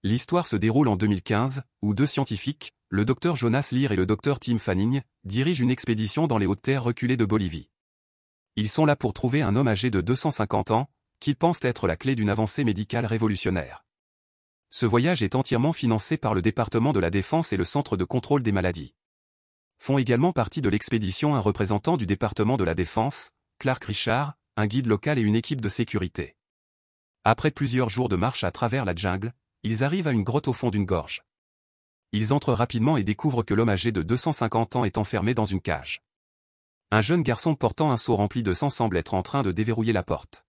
L'histoire se déroule en 2015, où deux scientifiques, le Dr Jonas Lear et le Dr Tim Fanning, dirigent une expédition dans les hautes terres reculées de Bolivie. Ils sont là pour trouver un homme âgé de 250 ans, qu'ils pensent être la clé d'une avancée médicale révolutionnaire. Ce voyage est entièrement financé par le département de la Défense et le Centre de contrôle des maladies. Font également partie de l'expédition un représentant du département de la Défense, Clark Richard, un guide local et une équipe de sécurité. Après plusieurs jours de marche à travers la jungle, ils arrivent à une grotte au fond d'une gorge. Ils entrent rapidement et découvrent que l'homme âgé de 250 ans est enfermé dans une cage. Un jeune garçon portant un seau rempli de sang semble être en train de déverrouiller la porte.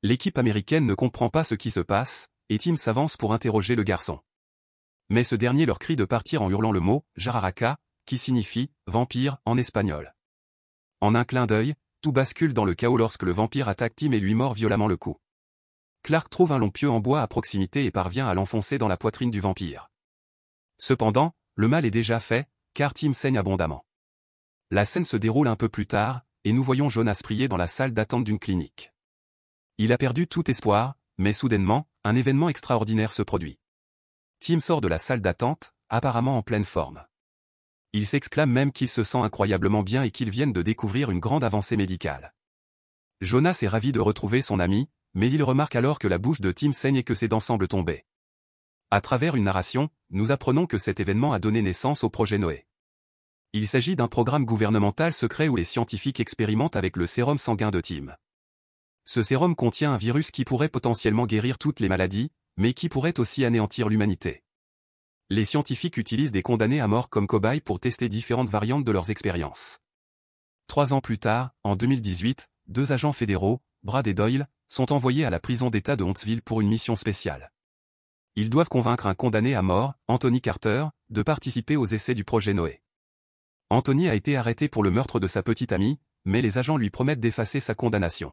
L'équipe américaine ne comprend pas ce qui se passe, et Tim s'avance pour interroger le garçon. Mais ce dernier leur crie de partir en hurlant le mot « Jararaca », qui signifie « vampire » en espagnol. En un clin d'œil, tout bascule dans le chaos lorsque le vampire attaque Tim et lui mord violemment le cou. Clark trouve un long pieu en bois à proximité et parvient à l'enfoncer dans la poitrine du vampire. Cependant, le mal est déjà fait, car Tim saigne abondamment. La scène se déroule un peu plus tard, et nous voyons Jonas prier dans la salle d'attente d'une clinique. Il a perdu tout espoir, mais soudainement, un événement extraordinaire se produit. Tim sort de la salle d'attente, apparemment en pleine forme. Il s'exclame même qu'il se sent incroyablement bien et qu'il vient de découvrir une grande avancée médicale. Jonas est ravi de retrouver son ami, mais il remarque alors que la bouche de Tim saigne et que ses dents semblent tomber. À travers une narration, nous apprenons que cet événement a donné naissance au projet Noé. Il s'agit d'un programme gouvernemental secret où les scientifiques expérimentent avec le sérum sanguin de Tim. Ce sérum contient un virus qui pourrait potentiellement guérir toutes les maladies, mais qui pourrait aussi anéantir l'humanité. Les scientifiques utilisent des condamnés à mort comme cobayes pour tester différentes variantes de leurs expériences. 3 ans plus tard, en 2018, 2 agents fédéraux, Brad et Doyle, sont envoyés à la prison d'État de Huntsville pour une mission spéciale. Ils doivent convaincre un condamné à mort, Anthony Carter, de participer aux essais du projet Noé. Anthony a été arrêté pour le meurtre de sa petite amie, mais les agents lui promettent d'effacer sa condamnation.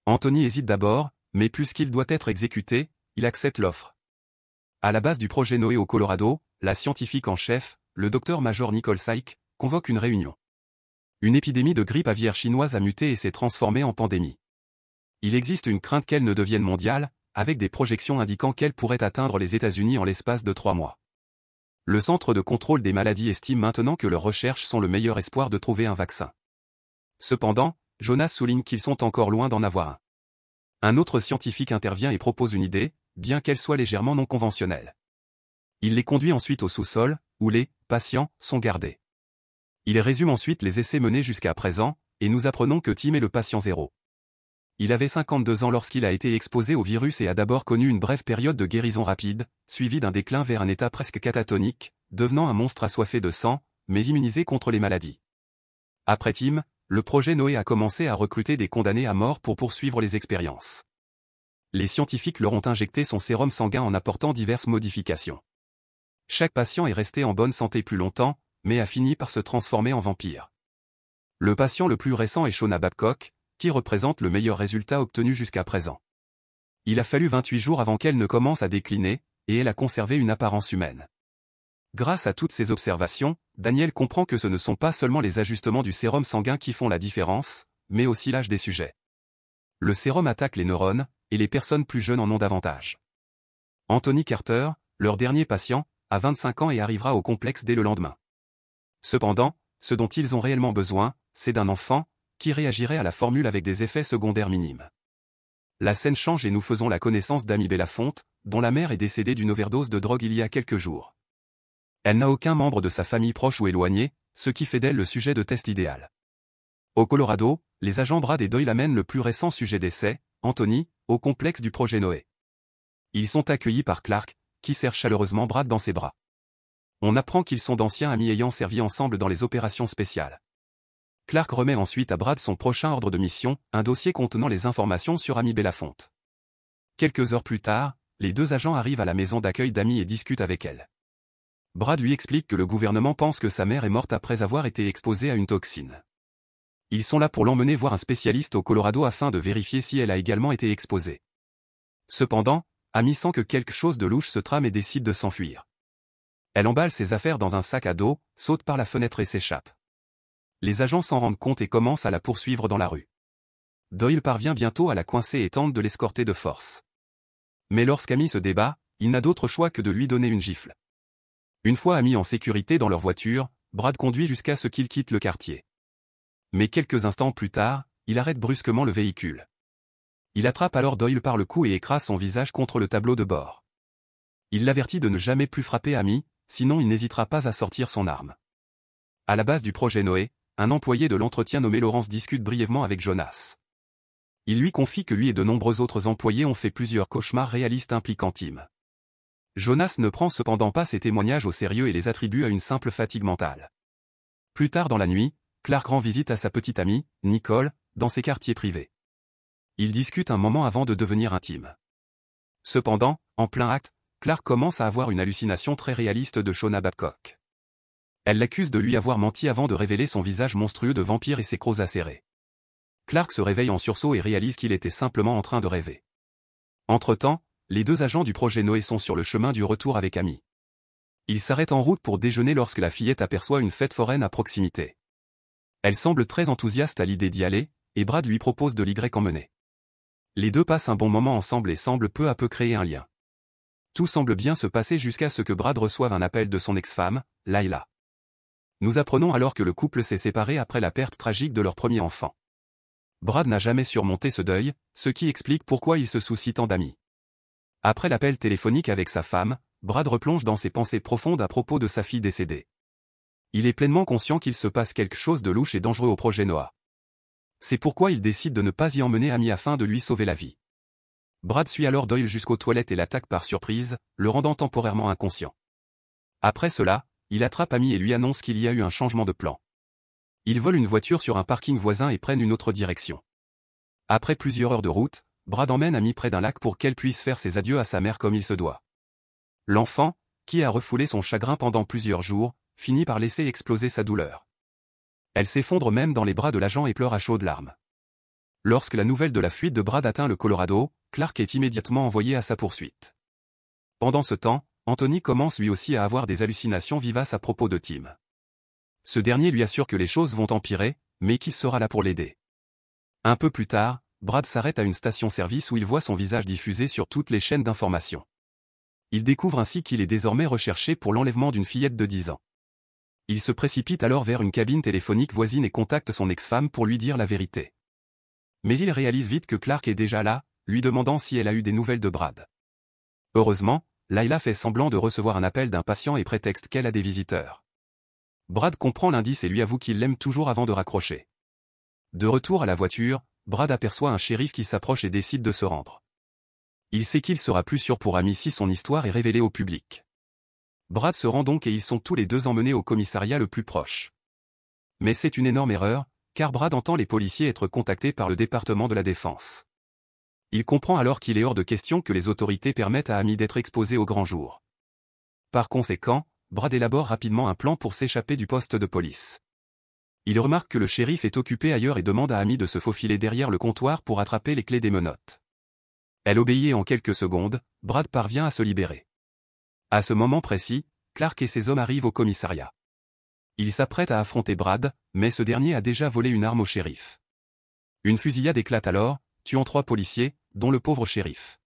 Anthony hésite d'abord, mais puisqu'il doit être exécuté, il accepte l'offre. À la base du projet Noé au Colorado, la scientifique en chef, le docteur-major Nicole Syke, convoque une réunion. Une épidémie de grippe aviaire chinoise a muté et s'est transformée en pandémie. Il existe une crainte qu'elle ne devienne mondiale, avec des projections indiquant qu'elle pourrait atteindre les États-Unis en l'espace de 3 mois. Le Centre de contrôle des maladies estime maintenant que leurs recherches sont le meilleur espoir de trouver un vaccin. Cependant, Jonas souligne qu'ils sont encore loin d'en avoir un. Un autre scientifique intervient et propose une idée, bien qu'elle soit légèrement non conventionnelle. Il les conduit ensuite au sous-sol, où les patients sont gardés. Il résume ensuite les essais menés jusqu'à présent, et nous apprenons que Tim est le patient 0. Il avait 52 ans lorsqu'il a été exposé au virus et a d'abord connu une brève période de guérison rapide, suivie d'un déclin vers un état presque catatonique, devenant un monstre assoiffé de sang, mais immunisé contre les maladies. Après Tim, le projet Noé a commencé à recruter des condamnés à mort pour poursuivre les expériences. Les scientifiques leur ont injecté son sérum sanguin en apportant diverses modifications. Chaque patient est resté en bonne santé plus longtemps, mais a fini par se transformer en vampire. Le patient le plus récent est Shona Babcock, qui représente le meilleur résultat obtenu jusqu'à présent. Il a fallu 28 jours avant qu'elle ne commence à décliner, et elle a conservé une apparence humaine. Grâce à toutes ces observations, Daniel comprend que ce ne sont pas seulement les ajustements du sérum sanguin qui font la différence, mais aussi l'âge des sujets. Le sérum attaque les neurones, et les personnes plus jeunes en ont davantage. Anthony Carter, leur dernier patient, a 25 ans et arrivera au complexe dès le lendemain. Cependant, ce dont ils ont réellement besoin, c'est d'un enfant, qui réagirait à la formule avec des effets secondaires minimes. La scène change et nous faisons la connaissance d'Amy Belafonte, dont la mère est décédée d'une overdose de drogue il y a quelques jours. Elle n'a aucun membre de sa famille proche ou éloigné, ce qui fait d'elle le sujet de test idéal. Au Colorado, les agents Brad et Doyle amènent le plus récent sujet d'essai, Anthony, au complexe du projet Noé. Ils sont accueillis par Clark, qui serre chaleureusement Brad dans ses bras. On apprend qu'ils sont d'anciens amis ayant servi ensemble dans les opérations spéciales. Clark remet ensuite à Brad son prochain ordre de mission, un dossier contenant les informations sur Amy Belafonte. Quelques heures plus tard, les 2 agents arrivent à la maison d'accueil d'Amy et discutent avec elle. Brad lui explique que le gouvernement pense que sa mère est morte après avoir été exposée à une toxine. Ils sont là pour l'emmener voir un spécialiste au Colorado afin de vérifier si elle a également été exposée. Cependant, Amy sent que quelque chose de louche se trame et décide de s'enfuir. Elle emballe ses affaires dans un sac à dos, saute par la fenêtre et s'échappe. Les agents s'en rendent compte et commencent à la poursuivre dans la rue. Doyle parvient bientôt à la coincer et tente de l'escorter de force. Mais lorsqu'Amy se débat, Il n'a d'autre choix que de lui donner une gifle. Une fois Amy en sécurité dans leur voiture, Brad conduit jusqu'à ce qu'il quitte le quartier. Mais quelques instants plus tard, il arrête brusquement le véhicule. Il attrape alors Doyle par le cou et écrase son visage contre le tableau de bord. Il l'avertit de ne jamais plus frapper Amy, sinon il n'hésitera pas à sortir son arme. À la base du projet Noé, un employé de l'entretien nommé Lawrence discute brièvement avec Jonas. Il lui confie que lui et de nombreux autres employés ont fait plusieurs cauchemars réalistes impliquant Tim. Jonas ne prend cependant pas ces témoignages au sérieux et les attribue à une simple fatigue mentale. Plus tard dans la nuit, Clark rend visite à sa petite amie, Nicole, dans ses quartiers privés. Ils discutent un moment avant de devenir intimes. Cependant, en plein acte, Clark commence à avoir une hallucination très réaliste de Shona Babcock. Elle l'accuse de lui avoir menti avant de révéler son visage monstrueux de vampire et ses crocs acérés. Clark se réveille en sursaut et réalise qu'il était simplement en train de rêver. Entre-temps, les deux agents du projet Noé sont sur le chemin du retour avec Amy. Ils s'arrêtent en route pour déjeuner lorsque la fillette aperçoit une fête foraine à proximité. Elle semble très enthousiaste à l'idée d'y aller, et Brad lui propose de l'y emmener. Les deux passent un bon moment ensemble et semblent peu à peu créer un lien. Tout semble bien se passer jusqu'à ce que Brad reçoive un appel de son ex-femme, Layla. Nous apprenons alors que le couple s'est séparé après la perte tragique de leur premier enfant. Brad n'a jamais surmonté ce deuil, ce qui explique pourquoi il se soucie tant d'Amy. Après l'appel téléphonique avec sa femme, Brad replonge dans ses pensées profondes à propos de sa fille décédée. Il est pleinement conscient qu'il se passe quelque chose de louche et dangereux au projet Noah. C'est pourquoi il décide de ne pas y emmener Amy afin de lui sauver la vie. Brad suit alors Doyle jusqu'aux toilettes et l'attaque par surprise, le rendant temporairement inconscient. Après cela, il attrape Amy et lui annonce qu'il y a eu un changement de plan. Ils volent une voiture sur un parking voisin et prennent une autre direction. Après plusieurs heures de route, Brad emmène Amy près d'un lac pour qu'elle puisse faire ses adieux à sa mère comme il se doit. L'enfant, qui a refoulé son chagrin pendant plusieurs jours, finit par laisser exploser sa douleur. Elle s'effondre même dans les bras de l'agent et pleure à chaudes larmes. Lorsque la nouvelle de la fuite de Brad atteint le Colorado, Clark est immédiatement envoyé à sa poursuite. Pendant ce temps, Anthony commence lui aussi à avoir des hallucinations vivaces à propos de Tim. Ce dernier lui assure que les choses vont empirer, mais qu'il sera là pour l'aider. Un peu plus tard, Brad s'arrête à une station-service où il voit son visage diffusé sur toutes les chaînes d'information. Il découvre ainsi qu'il est désormais recherché pour l'enlèvement d'une fillette de 10 ans. Il se précipite alors vers une cabine téléphonique voisine et contacte son ex-femme pour lui dire la vérité. Mais il réalise vite que Clark est déjà là, lui demandant si elle a eu des nouvelles de Brad. Heureusement, Layla fait semblant de recevoir un appel d'un patient et prétexte qu'elle a des visiteurs. Brad comprend l'indice et lui avoue qu'il l'aime toujours avant de raccrocher. De retour à la voiture, Brad aperçoit un shérif qui s'approche et décide de se rendre. Il sait qu'il sera plus sûr pour Amy si son histoire est révélée au public. Brad se rend donc et ils sont tous les deux emmenés au commissariat le plus proche. Mais c'est une énorme erreur, car Brad entend les policiers être contactés par le département de la Défense. Il comprend alors qu'il est hors de question que les autorités permettent à Amy d'être exposée au grand jour. Par conséquent, Brad élabore rapidement un plan pour s'échapper du poste de police. Il remarque que le shérif est occupé ailleurs et demande à Amy de se faufiler derrière le comptoir pour attraper les clés des menottes. Elle obéit et en quelques secondes, Brad parvient à se libérer. À ce moment précis, Clark et ses hommes arrivent au commissariat. Ils s'apprêtent à affronter Brad, mais ce dernier a déjà volé une arme au shérif. Une fusillade éclate alors, tuant 3 policiers, dont le pauvre shérif.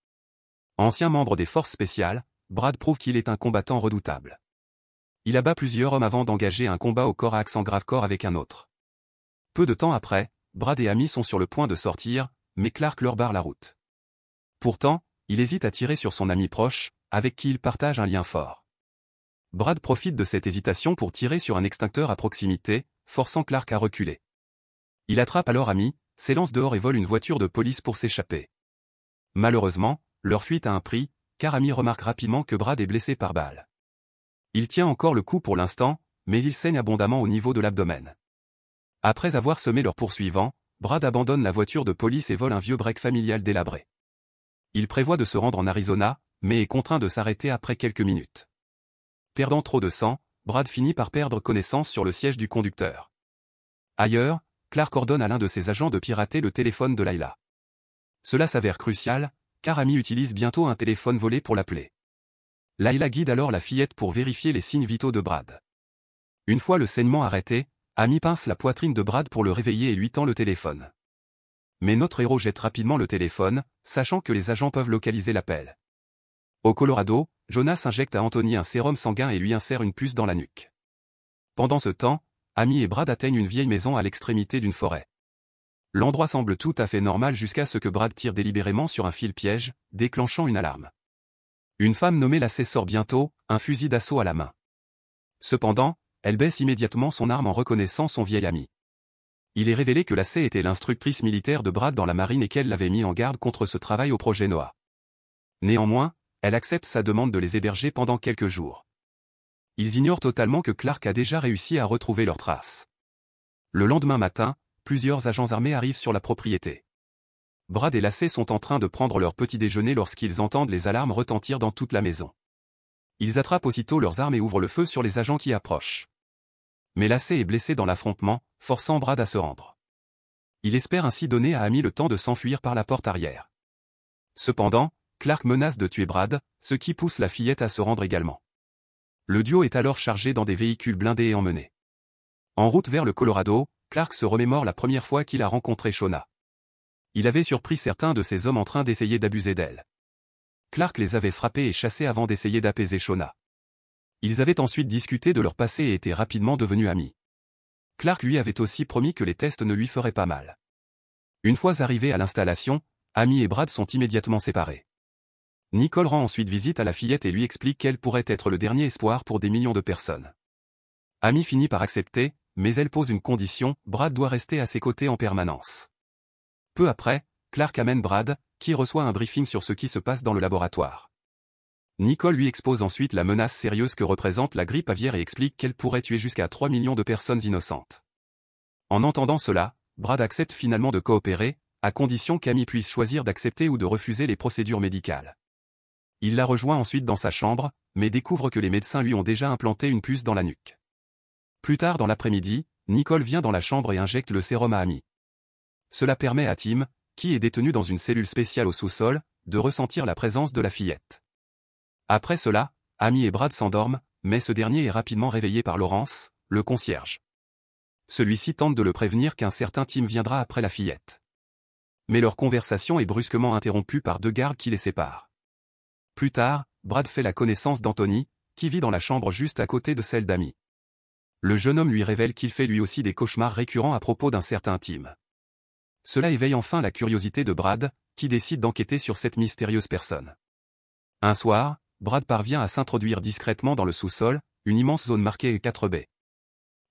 Ancien membre des forces spéciales, Brad prouve qu'il est un combattant redoutable. Il abat plusieurs hommes avant d'engager un combat au corps à accent grave-corps avec un autre. Peu de temps après, Brad et Amy sont sur le point de sortir, mais Clark leur barre la route. Pourtant, il hésite à tirer sur son ami proche, avec qui il partage un lien fort. Brad profite de cette hésitation pour tirer sur un extincteur à proximité, forçant Clark à reculer. Il attrape alors Amy, s'élance dehors et vole une voiture de police pour s'échapper. Malheureusement, leur fuite a un prix, car Amy remarque rapidement que Brad est blessé par balle. Il tient encore le coup pour l'instant, mais il saigne abondamment au niveau de l'abdomen. Après avoir semé leurs poursuivants, Brad abandonne la voiture de police et vole un vieux break familial délabré. Il prévoit de se rendre en Arizona, mais est contraint de s'arrêter après quelques minutes. Perdant trop de sang, Brad finit par perdre connaissance sur le siège du conducteur. Ailleurs, Clark ordonne à l'un de ses agents de pirater le téléphone de Layla. Cela s'avère crucial, car Amy utilise bientôt un téléphone volé pour l'appeler. Layla guide alors la fillette pour vérifier les signes vitaux de Brad. Une fois le saignement arrêté, Amy pince la poitrine de Brad pour le réveiller et lui tend le téléphone. Mais notre héros jette rapidement le téléphone, sachant que les agents peuvent localiser l'appel. Au Colorado, Jonas injecte à Anthony un sérum sanguin et lui insère une puce dans la nuque. Pendant ce temps, Amy et Brad atteignent une vieille maison à l'extrémité d'une forêt. L'endroit semble tout à fait normal jusqu'à ce que Brad tire délibérément sur un fil piège, déclenchant une alarme. Une femme nommée Lacey sort bientôt, un fusil d'assaut à la main. Cependant, elle baisse immédiatement son arme en reconnaissant son vieil ami. Il est révélé que Lacey était l'instructrice militaire de Brad dans la marine et qu'elle l'avait mis en garde contre ce travail au projet Noah. Néanmoins, elle accepte sa demande de les héberger pendant quelques jours. Ils ignorent totalement que Clark a déjà réussi à retrouver leurs traces. Le lendemain matin, plusieurs agents armés arrivent sur la propriété. Brad et Lacey sont en train de prendre leur petit déjeuner lorsqu'ils entendent les alarmes retentir dans toute la maison. Ils attrapent aussitôt leurs armes et ouvrent le feu sur les agents qui approchent. Mais Lacey est blessé dans l'affrontement, forçant Brad à se rendre. Il espère ainsi donner à Amy le temps de s'enfuir par la porte arrière. Cependant, Clark menace de tuer Brad, ce qui pousse la fillette à se rendre également. Le duo est alors chargé dans des véhicules blindés et emmené. En route vers le Colorado, Clark se remémore la première fois qu'il a rencontré Shauna. Il avait surpris certains de ces hommes en train d'essayer d'abuser d'elle. Clark les avait frappés et chassés avant d'essayer d'apaiser Shauna. Ils avaient ensuite discuté de leur passé et étaient rapidement devenus amis. Clark lui avait aussi promis que les tests ne lui feraient pas mal. Une fois arrivés à l'installation, Amy et Brad sont immédiatement séparés. Nicole rend ensuite visite à la fillette et lui explique qu'elle pourrait être le dernier espoir pour des millions de personnes. Amy finit par accepter, mais elle pose une condition, Brad doit rester à ses côtés en permanence. Peu après, Clark amène Brad, qui reçoit un briefing sur ce qui se passe dans le laboratoire. Nicole lui expose ensuite la menace sérieuse que représente la grippe aviaire et explique qu'elle pourrait tuer jusqu'à 3 millions de personnes innocentes. En entendant cela, Brad accepte finalement de coopérer, à condition qu'Amy puisse choisir d'accepter ou de refuser les procédures médicales. Il la rejoint ensuite dans sa chambre, mais découvre que les médecins lui ont déjà implanté une puce dans la nuque. Plus tard dans l'après-midi, Nicole vient dans la chambre et injecte le sérum à Amy. Cela permet à Tim, qui est détenu dans une cellule spéciale au sous-sol, de ressentir la présence de la fillette. Après cela, Amy et Brad s'endorment, mais ce dernier est rapidement réveillé par Lawrence, le concierge. Celui-ci tente de le prévenir qu'un certain Tim viendra après la fillette. Mais leur conversation est brusquement interrompue par deux gardes qui les séparent. Plus tard, Brad fait la connaissance d'Anthony, qui vit dans la chambre juste à côté de celle d'Amy. Le jeune homme lui révèle qu'il fait lui aussi des cauchemars récurrents à propos d'un certain Tim. Cela éveille enfin la curiosité de Brad, qui décide d'enquêter sur cette mystérieuse personne. Un soir, Brad parvient à s'introduire discrètement dans le sous-sol, une immense zone marquée 4B.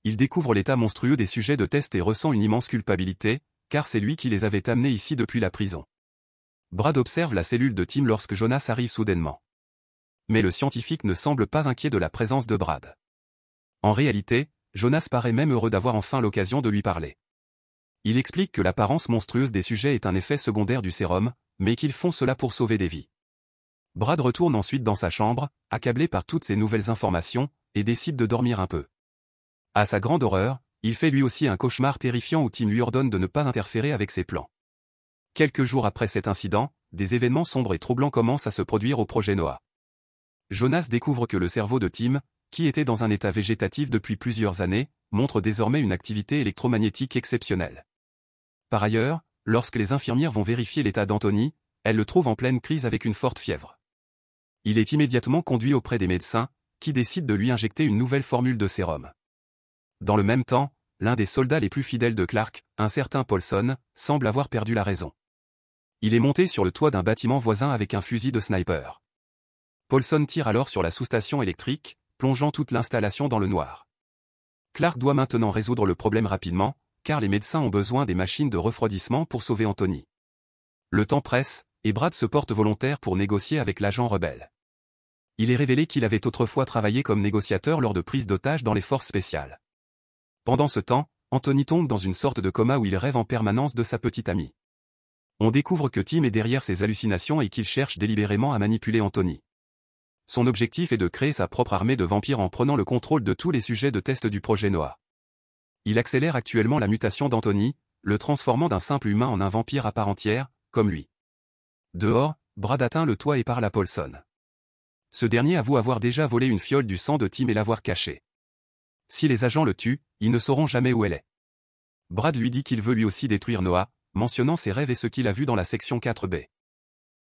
Il découvre l'état monstrueux des sujets de test et ressent une immense culpabilité, car c'est lui qui les avait amenés ici depuis la prison. Brad observe la cellule de Tim lorsque Jonas arrive soudainement. Mais le scientifique ne semble pas inquiet de la présence de Brad. En réalité, Jonas paraît même heureux d'avoir enfin l'occasion de lui parler. Il explique que l'apparence monstrueuse des sujets est un effet secondaire du sérum, mais qu'ils font cela pour sauver des vies. Brad retourne ensuite dans sa chambre, accablé par toutes ces nouvelles informations, et décide de dormir un peu. À sa grande horreur, il fait lui aussi un cauchemar terrifiant où Tim lui ordonne de ne pas interférer avec ses plans. Quelques jours après cet incident, des événements sombres et troublants commencent à se produire au projet Noah. Jonas découvre que le cerveau de Tim, qui était dans un état végétatif depuis plusieurs années, montre désormais une activité électromagnétique exceptionnelle. Par ailleurs, lorsque les infirmières vont vérifier l'état d'Anthony, elles le trouvent en pleine crise avec une forte fièvre. Il est immédiatement conduit auprès des médecins, qui décident de lui injecter une nouvelle formule de sérum. Dans le même temps, l'un des soldats les plus fidèles de Clark, un certain Paulson, semble avoir perdu la raison. Il est monté sur le toit d'un bâtiment voisin avec un fusil de sniper. Paulson tire alors sur la sous-station électrique, plongeant toute l'installation dans le noir. Clark doit maintenant résoudre le problème rapidement, car les médecins ont besoin des machines de refroidissement pour sauver Anthony. Le temps presse, et Brad se porte volontaire pour négocier avec l'agent rebelle. Il est révélé qu'il avait autrefois travaillé comme négociateur lors de prises d'otages dans les forces spéciales. Pendant ce temps, Anthony tombe dans une sorte de coma où il rêve en permanence de sa petite amie. On découvre que Tim est derrière ses hallucinations et qu'il cherche délibérément à manipuler Anthony. Son objectif est de créer sa propre armée de vampires en prenant le contrôle de tous les sujets de test du projet Noah. Il accélère actuellement la mutation d'Anthony, le transformant d'un simple humain en un vampire à part entière, comme lui. Dehors, Brad atteint le toit et parle à Paulson. Ce dernier avoue avoir déjà volé une fiole du sang de Tim et l'avoir cachée. Si les agents le tuent, ils ne sauront jamais où elle est. Brad lui dit qu'il veut lui aussi détruire Noah, mentionnant ses rêves et ce qu'il a vu dans la section 4B.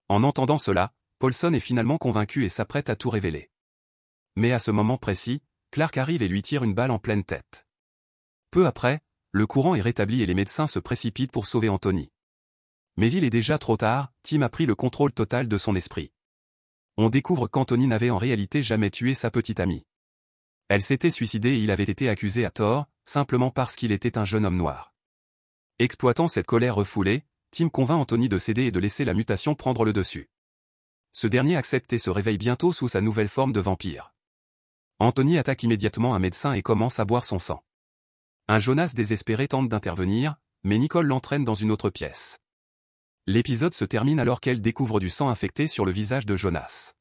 En entendant cela, Paulson est finalement convaincu et s'apprête à tout révéler. Mais à ce moment précis, Clark arrive et lui tire une balle en pleine tête. Peu après, le courant est rétabli et les médecins se précipitent pour sauver Anthony. Mais il est déjà trop tard, Tim a pris le contrôle total de son esprit. On découvre qu'Anthony n'avait en réalité jamais tué sa petite amie. Elle s'était suicidée et il avait été accusé à tort, simplement parce qu'il était un jeune homme noir. Exploitant cette colère refoulée, Tim convainc Anthony de céder et de laisser la mutation prendre le dessus. Ce dernier accepte et se réveille bientôt sous sa nouvelle forme de vampire. Anthony attaque immédiatement un médecin et commence à boire son sang. Un Jonas désespéré tente d'intervenir, mais Nicole l'entraîne dans une autre pièce. L'épisode se termine alors qu'elle découvre du sang infecté sur le visage de Jonas.